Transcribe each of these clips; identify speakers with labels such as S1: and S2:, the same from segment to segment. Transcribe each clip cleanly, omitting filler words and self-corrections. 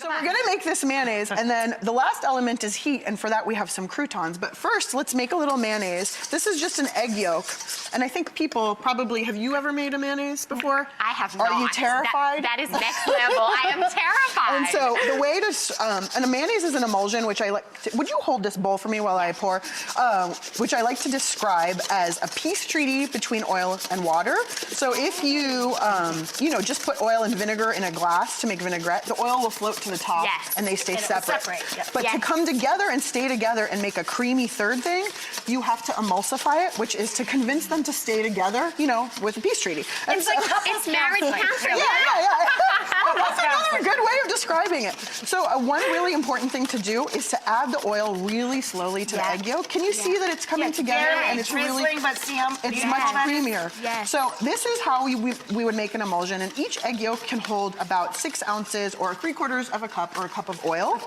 S1: So we're gonna make this mayonnaise, and then the last element is heat, and for that we have some croutons. But first, let's make a little mayonnaise. This is just an egg yolk, and I think people probably, have you ever made a mayonnaise before?
S2: I have not.
S1: Are you terrified?
S2: That is next level. I am terrified.
S1: And so the way to, and a mayonnaise is an emulsion, which I like to, would you hold this bowl for me while I pour? Which I like to describe as a peace treaty between oil and water. So if you, you know, just put oil and vinegar in a glass to make vinaigrette, the oil will float to the top and they stay separate. But to come together and stay together and make a creamy third thing, you have to emulsify it, which is to convince them to stay together, you know, with a peace treaty. And
S2: it's like it's marriage counseling.
S1: That's another good way of describing it. So one really important thing to do is to add the oil really slowly to the egg yolk. Can you see that it's coming together and it's really,
S3: but see how
S1: it's much creamier. So this is how we would make an emulsion, and each egg yolk can hold about 6 ounces or 3/4 of a cup or a cup of oil.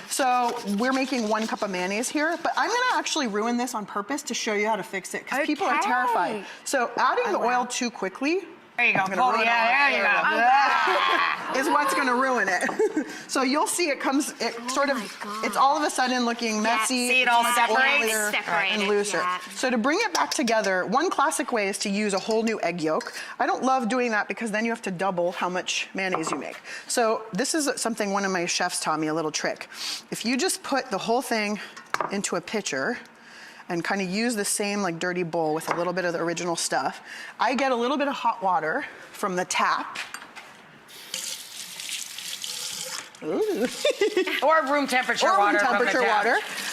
S1: So we're making 1 cup of mayonnaise here, but I'm gonna actually ruin this on purpose to show you how to fix it, because people are terrified. So adding the oil too quickly,
S3: there you go. There you go.
S1: Is what's going to ruin it. So you'll see it comes, it's all of a sudden looking messy.
S3: See it all separates
S1: and looser. So to bring it back together, one classic way is to use a whole new egg yolk. I don't love doing that because then you have to double how much mayonnaise you make. So this is something one of my chefs taught me, a little trick. If you just put the whole thing into a pitcher, and kind of use the same like dirty bowl with a little bit of the original stuff, I get a little bit of hot water from the tap. Ooh.
S3: Or room temperature water.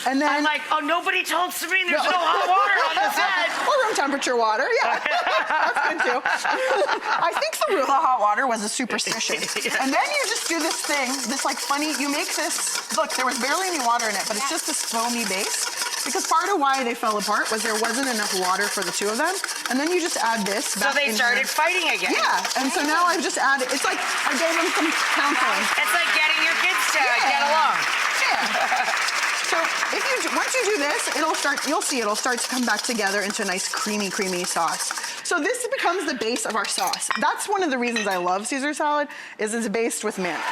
S1: And then
S3: I'm like, oh, nobody told Samin there's no hot water on the set.
S1: Or room temperature water, yeah. That's good too. I think the hot water was a superstition. And then you just do this thing, this like funny, you make this, look, there was barely any water in it, but it's just this foamy base. Because part of why they fell apart was there wasn't enough water for the two of them. And then you just add this back.
S3: So they started fighting again.
S1: Yeah, and so now I've just added, it's like I gave them some counseling.
S3: It's like getting your kids to get along.
S1: Yeah. So once you do this, you'll see it'll start to come back together into a nice creamy sauce. So this becomes the base of our sauce. That's one of the reasons I love Caesar salad, is it's based with mayonnaise.